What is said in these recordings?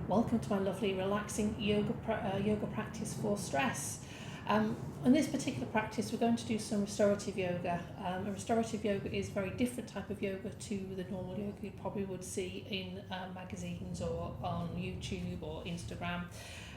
Welcome to my lovely relaxing yoga practice for stress. In this particular practice we're going to do some restorative yoga. And restorative yoga is a very different type of yoga to the normal yoga you probably would see in magazines or on YouTube or Instagram.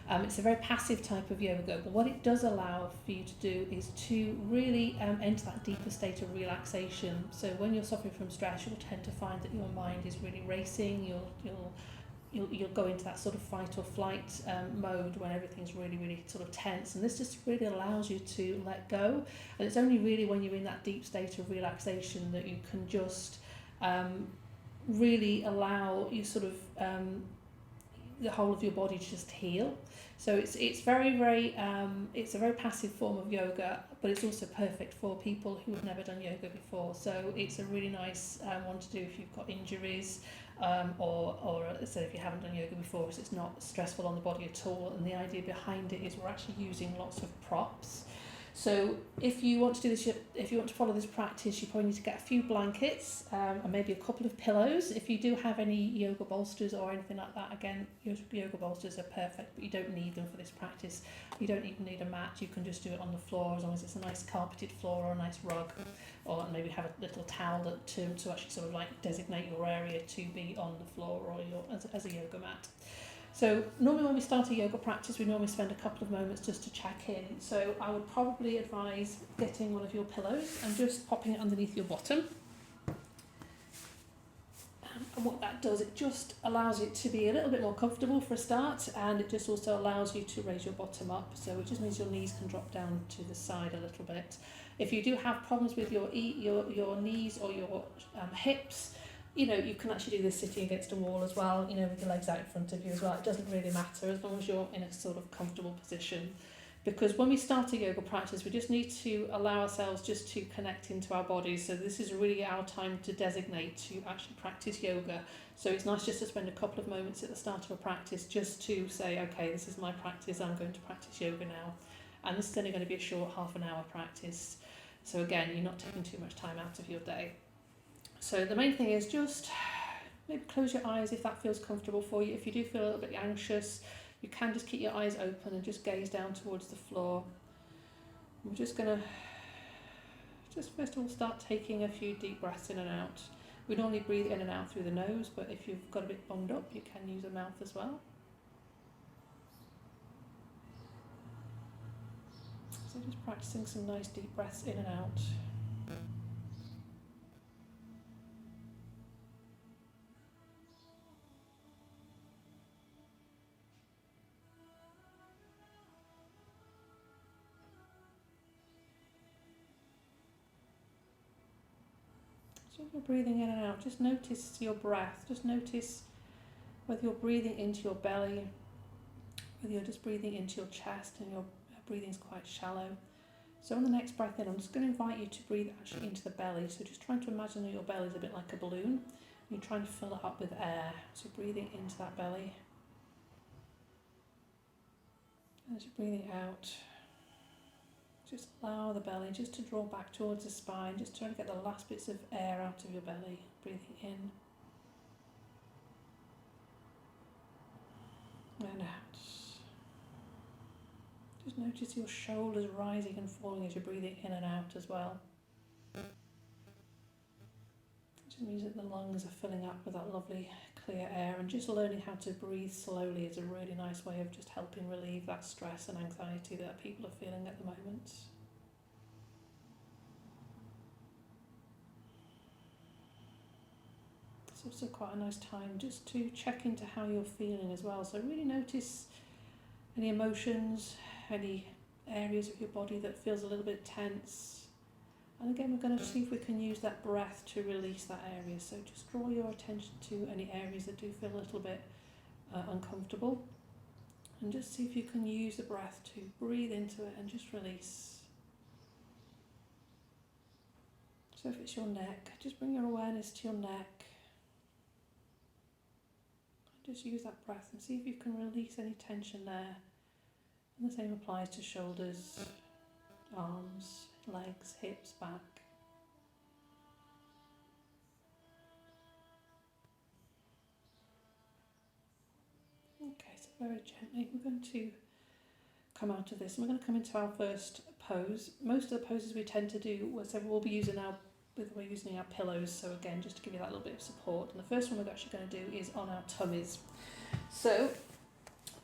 It's a very passive type of yoga, but what it does allow for you to do is to really enter that deeper state of relaxation. So when you're suffering from stress, you'll tend to find that your mind is really racing. You'll go into that sort of fight or flight mode when everything's really sort of tense, and this just really allows you to let go. And it's only really when you're in that deep state of relaxation that you can just really allow you sort of the whole of your body to just heal. So it's very it's a very passive form of yoga, but it's also perfect for people who have never done yoga before. So it's a really nice one to do if you've got injuries, or so if you haven't done yoga before, so it's not stressful on the body at all. And the idea behind it is we're actually using lots of props. So if you want to do this, if you want to follow this practice, you probably need to get a few blankets and maybe a couple of pillows. If you do have any yoga bolsters or anything like that, again, yoga bolsters are perfect, but you don't need them for this practice. You don't even need a mat. You can just do it on the floor as long as it's a nice carpeted floor or a nice rug, or maybe have a little towel that to actually sort of like designate your area to be on the floor or as a yoga mat. So normally when we start a yoga practice, we normally spend a couple of moments just to check in. So I would probably advise getting one of your pillows and just popping it underneath your bottom. And what that does, it just allows it to be a little bit more comfortable for a start, and it just also allows you to raise your bottom up. So it just means your knees can drop down to the side a little bit. If you do have problems with your knees or your hips, you know, you can actually do this sitting against a wall as well, you know, with your legs out in front of you as well. It doesn't really matter as long as you're in a sort of comfortable position. Because when we start a yoga practice, we just need to allow ourselves just to connect into our bodies. So this is really our time to designate to actually practice yoga. So it's nice just to spend a couple of moments at the start of a practice just to say, okay, this is my practice, I'm going to practice yoga now. And this is only going to be a short half an hour practice. So again, you're not taking too much time out of your day. So the main thing is just maybe close your eyes if that feels comfortable for you. If you do feel a little bit anxious, you can just keep your eyes open and just gaze down towards the floor. We're just going to first of all start taking a few deep breaths in and out. We normally breathe in and out through the nose, but if you've got a bit bunged up, you can use the mouth as well. So just practicing some nice deep breaths in and out. So if you're breathing in and out, just notice your breath. Just notice whether you're breathing into your belly, whether you're just breathing into your chest and your breathing's quite shallow. So on the next breath in, I'm just going to invite you to breathe actually into the belly. So just trying to imagine that your belly is a bit like a balloon. You're trying to fill it up with air. So breathing into that belly. And as you're breathing out, just allow the belly just to draw back towards the spine. Just trying to get the last bits of air out of your belly. Breathing in and out. Just notice your shoulders rising and falling as you're breathing in and out as well. It just means that the lungs are filling up with that lovely clear air, and just learning how to breathe slowly is a really nice way of just helping relieve that stress and anxiety that people are feeling at the moment. It's also quite a nice time just to check into how you're feeling as well. So really notice any emotions, any areas of your body that feels a little bit tense. And again, we're going to see if we can use that breath to release that area. So just draw your attention to any areas that do feel a little bit uncomfortable. And just see if you can use the breath to breathe into it and just release. So if it's your neck, just bring your awareness to your neck. Just use that breath and see if you can release any tension there. And the same applies to shoulders, arms, legs, hips, back. Okay. very gently. We're going to come out of this and we're going to come into our first pose. Most of the poses we tend to do, so we'll be using we're using our pillows, so again, just to give you that little bit of support. And the first one we're actually going to do is on our tummies. So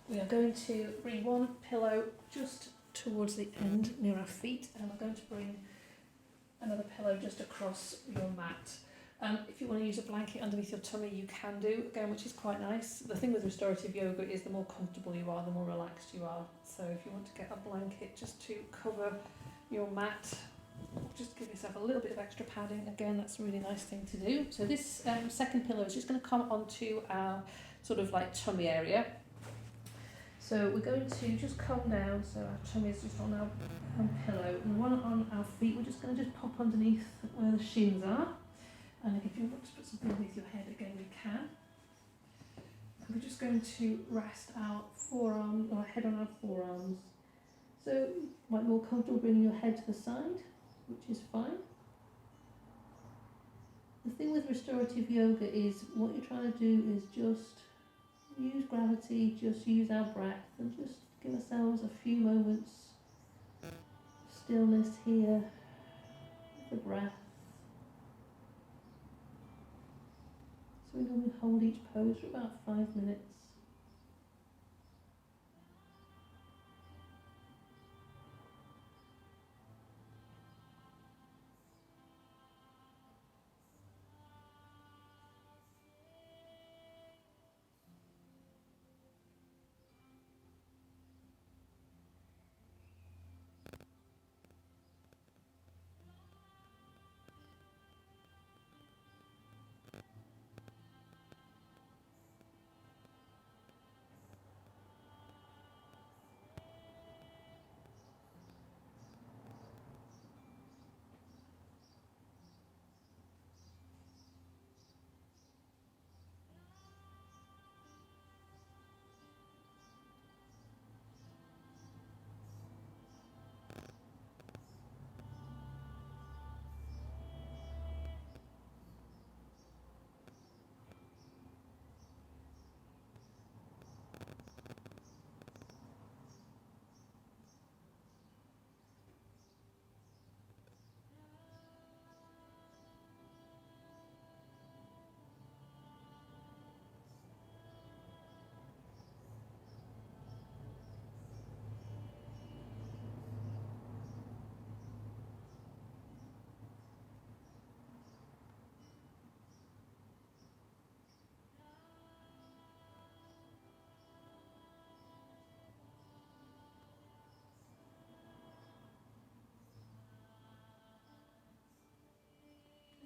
we are going to bring one pillow just towards the end near our feet, and we're going to bring another pillow just across your mat. If you want to use a blanket underneath your tummy, you can do, again, which is quite nice. The thing with restorative yoga is the more comfortable you are, the more relaxed you are. So if you want to get a blanket just to cover your mat, just give yourself a little bit of extra padding. Again, that's a really nice thing to do. So this second pillow is just going to come onto our sort of like tummy area. So we're going to just come down, so our tummy is just on our pillow, and the one on our feet, we're just going to just pop underneath where the shins are. And if you want to put something underneath your head, again, we can. And we're just going to rest our forearm, or head on our forearms. So you might be more comfortable bringing your head to the side, which is fine. The thing with restorative yoga is what you're trying to do is just use gravity, just use our breath, and just give ourselves a few moments stillness here, with the breath. So we normally hold each pose for about 5 minutes.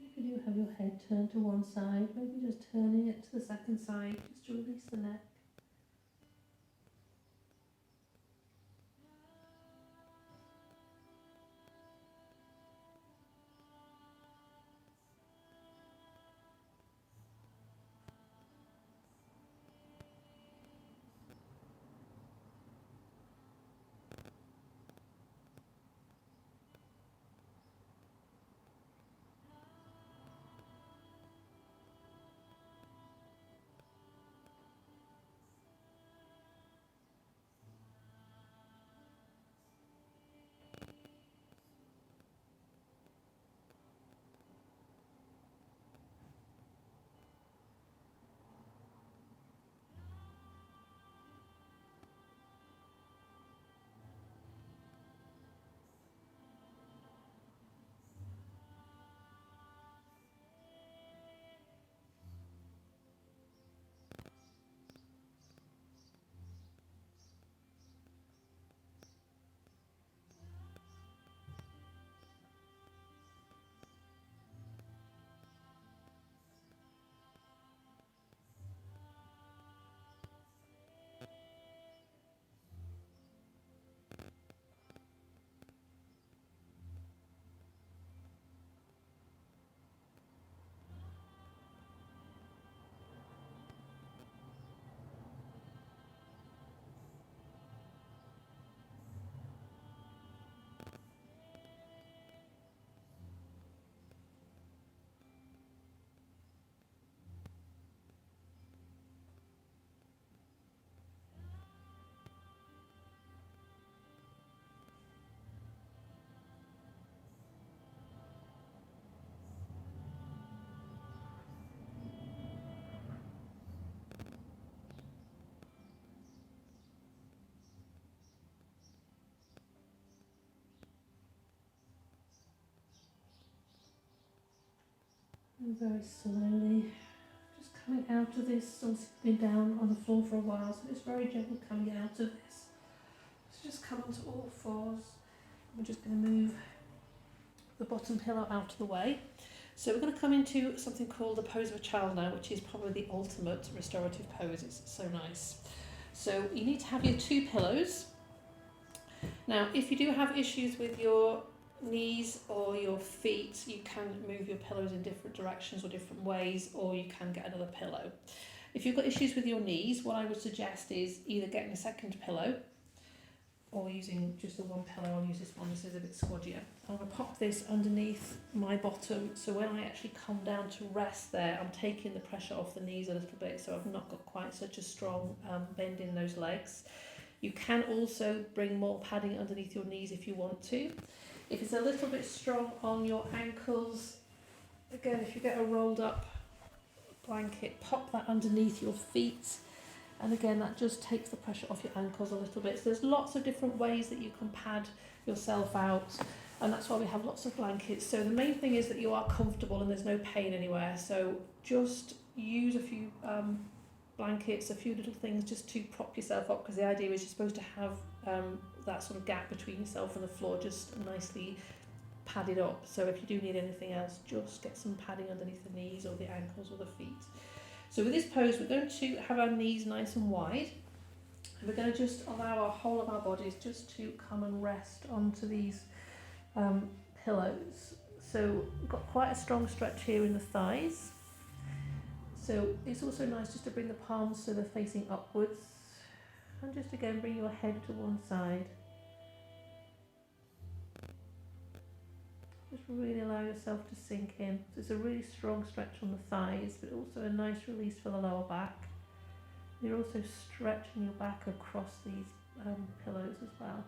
If you do have your head turned to one side, maybe just turning it to the second side, just to release the neck. And very slowly, just coming out of this, so been down on the floor for a while, so it's very gently coming out of this. So just come onto all fours. We're just going to move the bottom pillow out of the way. So we're going to come into something called the pose of a child now, which is probably the ultimate restorative pose. It's so nice. So you need to have your two pillows. Now, if you do have issues with your knees or your feet, you can move your pillows in different directions or different ways, or you can get another pillow. If you've got issues with your knees, what I would suggest is either getting a second pillow or using just the one pillow. I'll use this one, this is a bit squaddier. I'm going to pop this underneath my bottom, so when I actually come down to rest there, I'm taking the pressure off the knees a little bit, so I've not got quite such a strong bend in those legs. You can also bring more padding underneath your knees if you want to. If it's a little bit strong on your ankles, again, if you get a rolled up blanket, pop that underneath your feet. And again, that just takes the pressure off your ankles a little bit. So there's lots of different ways that you can pad yourself out, and that's why we have lots of blankets. So the main thing is that you are comfortable and there's no pain anywhere. So just use a few blankets, a few little things just to prop yourself up, because the idea is you're supposed to have that sort of gap between yourself and the floor just nicely padded up. So if you do need anything else, just get some padding underneath the knees or the ankles or the feet. So with this pose, we're going to have our knees nice and wide, and we're going to just allow our whole of our bodies just to come and rest onto these pillows. So we've got quite a strong stretch here in the thighs. So it's also nice just to bring the palms so they're facing upwards, and just again bring your head to one side. Just really allow yourself to sink in. So it's a really strong stretch on the thighs, but also a nice release for the lower back. You're also stretching your back across these pillows as well.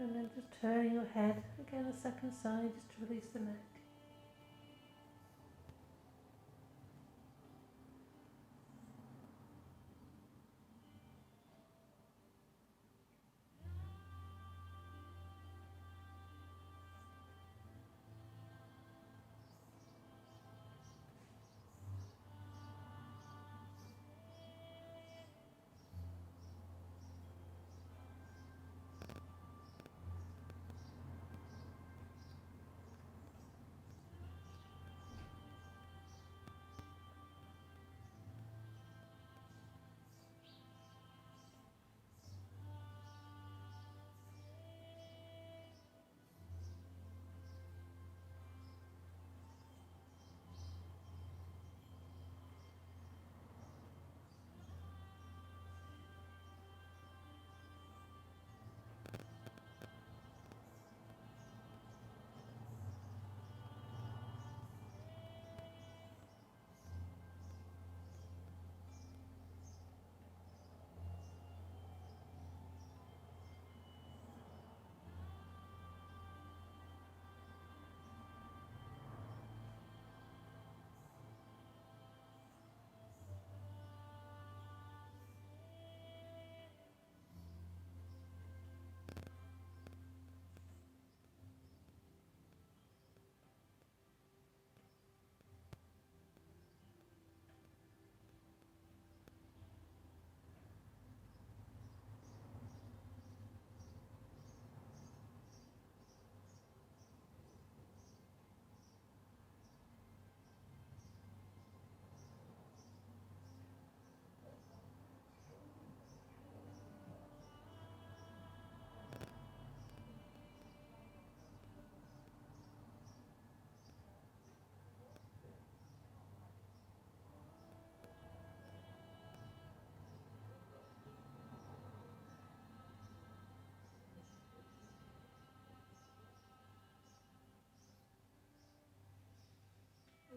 And then just turning your head again the second side just to release the neck.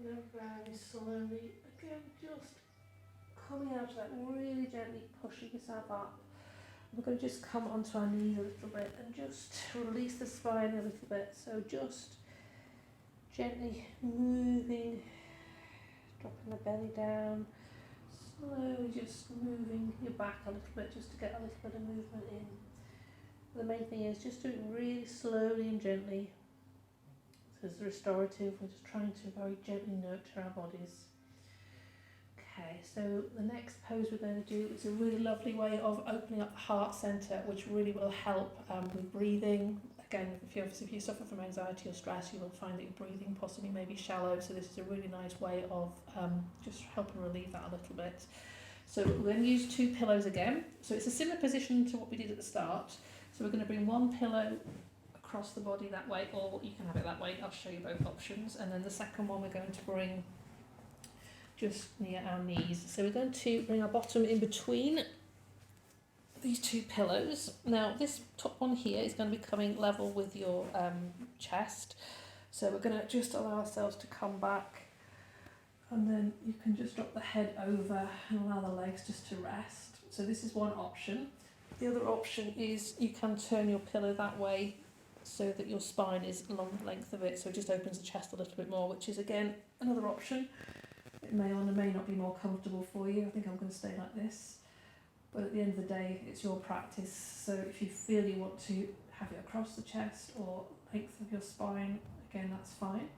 going very slowly. Again, just coming out of that, really gently pushing yourself up. We're going to just come onto our knees a little bit and just release the spine a little bit. So just gently moving, dropping the belly down, slowly just moving your back a little bit just to get a little bit of movement in. The main thing is just do it really slowly and gently. So it's restorative, we're just trying to very gently nurture our bodies. Okay, so the next pose we're going to do is a really lovely way of opening up the heart centre, which really will help with breathing. Again, if you suffer from anxiety or stress, you will find that your breathing possibly may be shallow, so this is a really nice way of just helping relieve that a little bit. So we're going to use 2 pillows again. So it's a similar position to what we did at the start. So we're going to bring 1 pillow across the body that way, or you can have it that way. I'll show you both options. And then the second one we're going to bring just near our knees. So we're going to bring our bottom in between these 2 pillows. Now this top one here is going to be coming level with your chest. So we're going to just allow ourselves to come back, and then you can just drop the head over and allow the legs just to rest. So this is one option. The other option is you can turn your pillow that way so that your spine is along the length of it, so it just opens the chest a little bit more, which is again another option. It may or may not be more comfortable for you. I think I'm going to stay like this, but at the end of the day it's your practice, so if you feel you want to have it across the chest or length of your spine, again that's fine.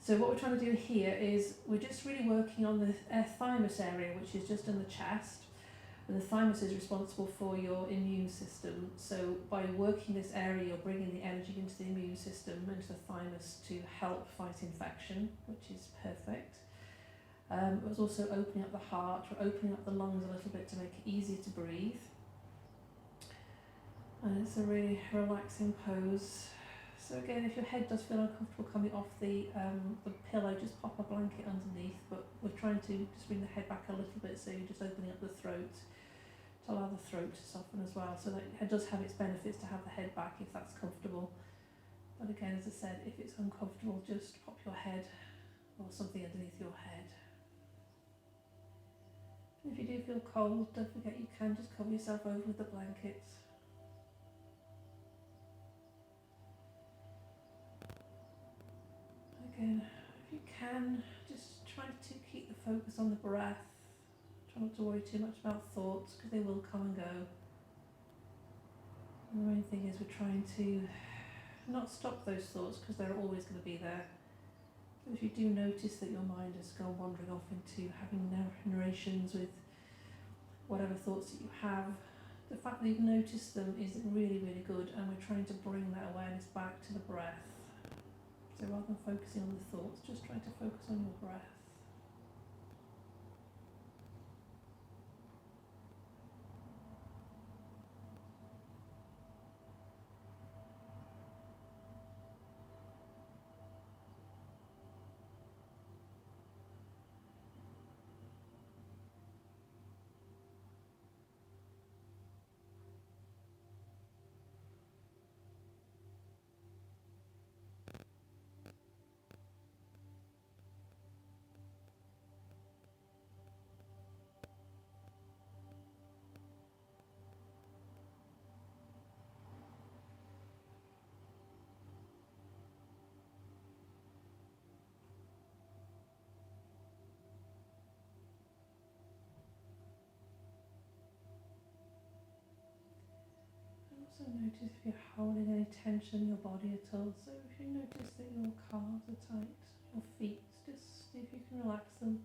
So what we're trying to do here is we're just really working on the thymus area, which is just in the chest. And the thymus is responsible for your immune system. So by working this area, you're bringing the energy into the immune system, into the thymus to help fight infection, which is perfect. It was also opening up the heart, we're opening up the lungs a little bit to make it easier to breathe. And it's a really relaxing pose. So again, if your head does feel uncomfortable coming off the pillow, just pop a blanket underneath, but we're trying to just bring the head back a little bit, so you're just opening up the throat to allow the throat to soften as well. So that it does have its benefits to have the head back if that's comfortable. But again, as I said, if it's uncomfortable, just pop your head or something underneath your head. And if you do feel cold, don't forget you can just cover yourself over with the blankets. Again, if you can, just try to keep the focus on the breath. Try not to worry too much about thoughts, because they will come and go. And the main thing is we're trying to not stop those thoughts, because they're always going to be there. But if you do notice that your mind is going wandering off into having narrations with whatever thoughts that you have, the fact that you've noticed them is really, really good, and we're trying to bring that awareness back to the breath. So rather than focusing on the thoughts, just try to focus on your breath. Also notice if you're holding any tension in your body at all. So if you notice that your calves are tight, your feet, just see if you can relax them.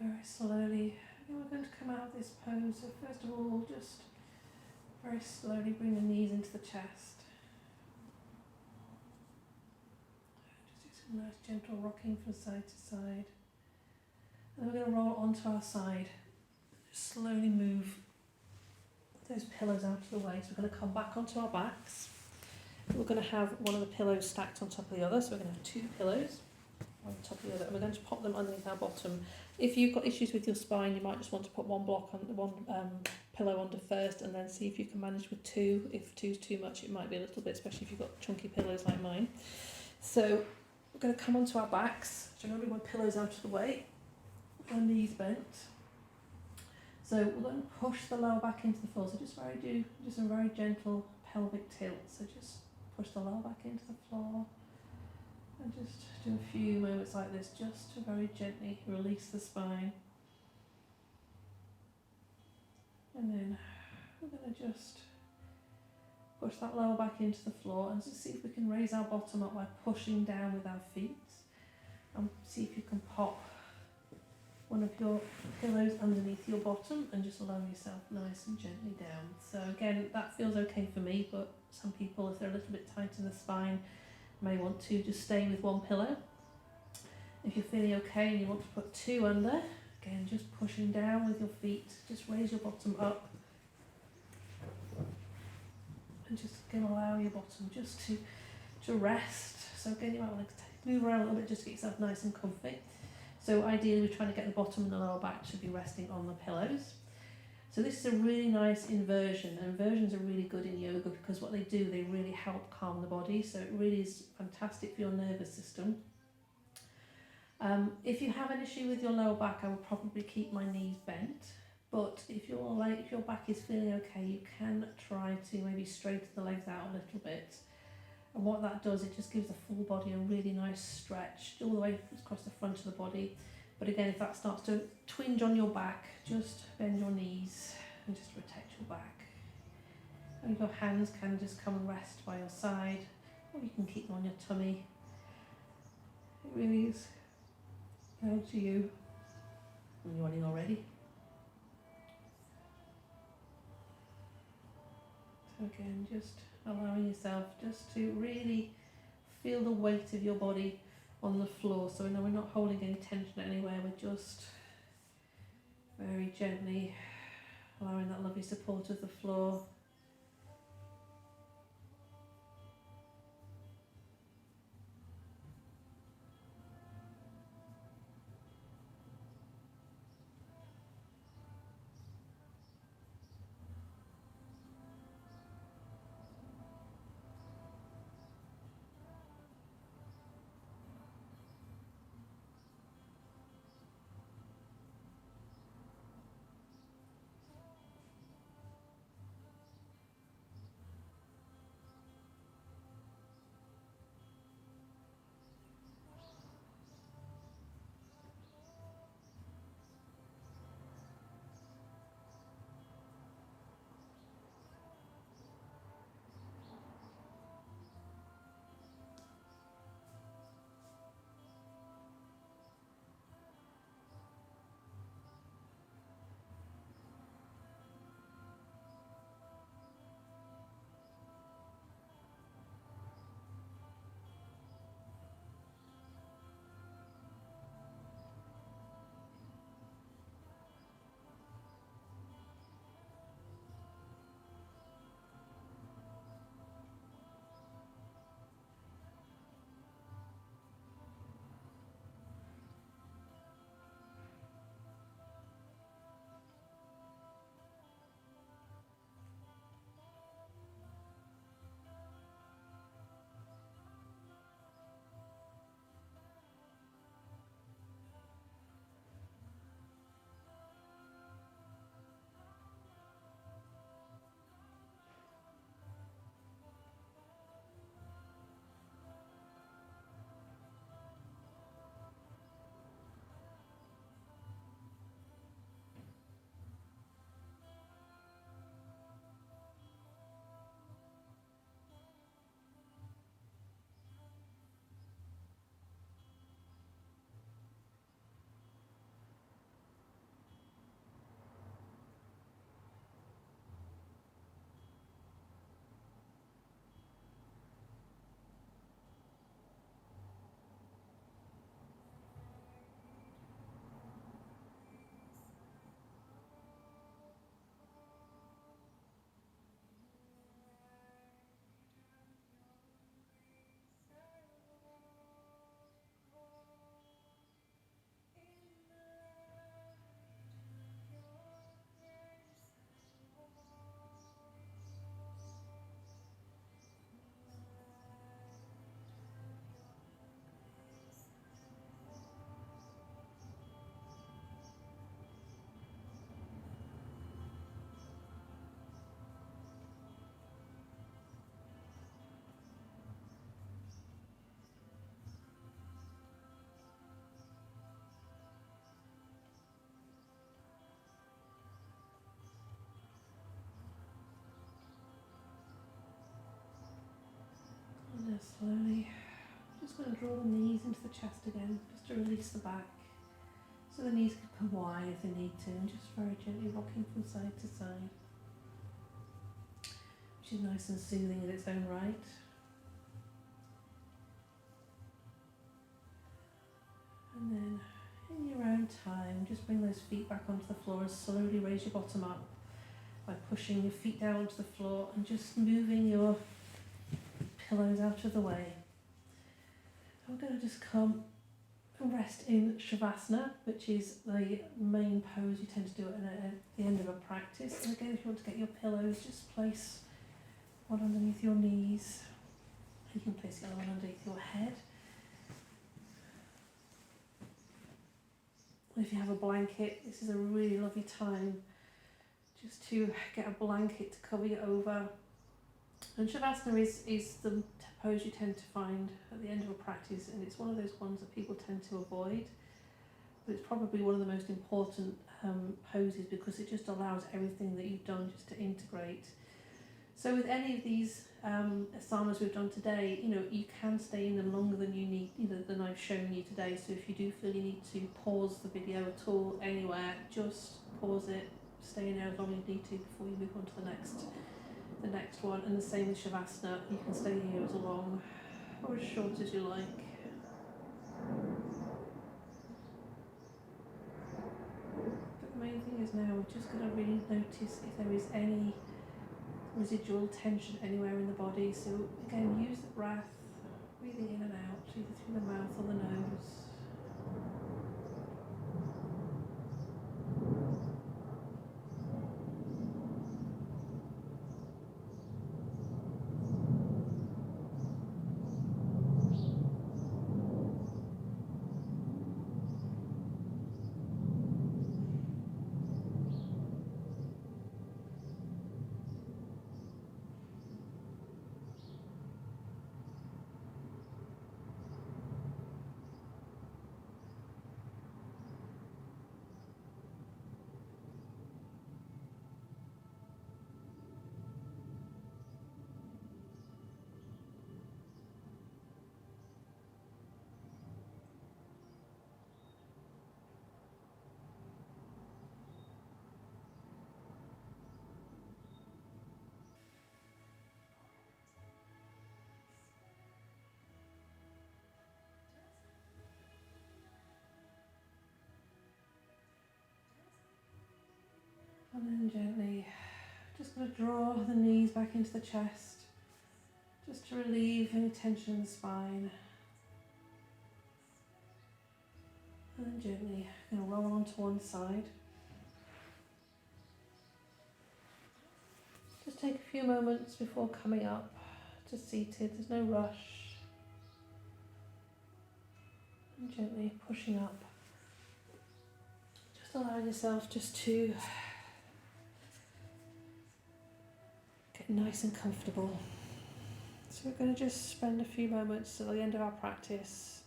And very slowly, we're going to come out of this pose. So first of all, just very slowly bring the knees into the chest. Just do some nice gentle rocking from side to side. And then we're going to roll onto our side. Just slowly move those pillows out of the way. So we're going to come back onto our backs. We're going to have one of the pillows stacked on top of the other. So we're going to have two pillows on top of the other. And we're going to pop them underneath our bottom. If you've got issues with your spine, you might just want to put one block on one pillow under first, and then see if you can manage with two. If two's too much, it might be a little bit, especially if you've got chunky pillows like mine. So we're going to come onto our backs. So I'm going to move my pillows out of the way. Our knees bent. So we're going to push the lower back into the floor. So just a very gentle pelvic tilt. So just push the lower back into the floor. And just do a few moments like this, just to very gently release the spine. And then we're going to just push that lower back into the floor and just see if we can raise our bottom up by pushing down with our feet. And see if you can pop one of your pillows underneath your bottom and just allow yourself nice and gently down. So again, that feels okay for me, but some people, if they're a little bit tight in the spine, may want to just stay with one pillow. If you're feeling okay and you want to put two under, again, just pushing down with your feet, just raise your bottom up. And just going to allow your bottom just to rest. So again, you might want to move around a little bit just to get yourself nice and comfy. So ideally, we're trying to get the bottom and the lower back to be resting on the pillows. So this is a really nice inversion. Inversions are really good in yoga because what they do, they really help calm the body. So it really is fantastic for your nervous system. If you have an issue with your lower back, I would probably keep my knees bent. But if your back is feeling okay, you can try to maybe straighten the legs out a little bit. And what that does, it just gives the full body a really nice stretch all the way across the front of the body. But again, if that starts to twinge on your back, just bend your knees and just protect your back. And your hands can just come and rest by your side, or you can keep them on your tummy. It really is down to you when you're running already. So again, just allowing yourself just to really feel the weight of your body on the floor. So we're not holding any tension anywhere, we're just very gently allowing that lovely support of the floor. Slowly, just going to draw the knees into the chest again, just to release the back. So the knees can come wide if they need to, and just very gently rocking from side to side, which is nice and soothing in its own right. And then, in your own time, just bring those feet back onto the floor and slowly raise your bottom up by pushing your feet down onto the floor and just moving your pillows out of the way. I'm going to just come and rest in Shavasana, which is the main pose you tend to do at the end of a practice. And again, if you want to get your pillows, just place one underneath your knees. You can place the other one underneath your head. If you have a blanket, this is a really lovely time just to get a blanket to cover you over. And Shavasana is the pose you tend to find at the end of a practice, and it's one of those ones that people tend to avoid. But it's probably one of the most important poses because it just allows everything that you've done just to integrate. So with any of these asanas we've done today, you can stay in them longer than you need, than I've shown you today. So if you do feel you need to pause the video at all anywhere, just pause it, stay in there as long as you need to before you move on to the next one. And the same with Shavasana, you can stay here as long or as short as you like. But the main thing is now we're just going to really notice if there is any residual tension anywhere in the body. So again, use the breath, breathing in and out, either through the mouth or the nose. And then gently, just going to draw the knees back into the chest, just to relieve any tension in the spine. And then gently, going to roll onto one side. Just take a few moments before coming up to seated, there's no rush. And gently pushing up. Just allow yourself just to get nice and comfortable. So we're going to just spend a few moments at the end of our practice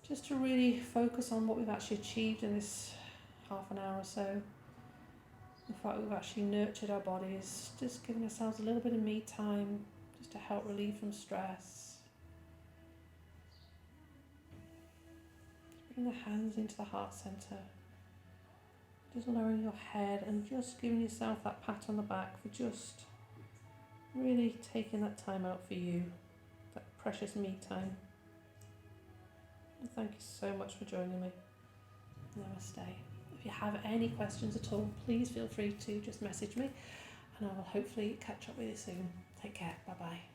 just to really focus on what we've actually achieved in this half an hour or so. The fact we've actually nurtured our bodies, just giving ourselves a little bit of me time just to help relieve from stress. Bring the hands into the heart center. Just lowering your head and just giving yourself that pat on the back for just really taking that time out for you, that precious me time. And thank you so much for joining me. Namaste. If you have any questions at all, please feel free to just message me and I will hopefully catch up with you soon. Take care. Bye bye.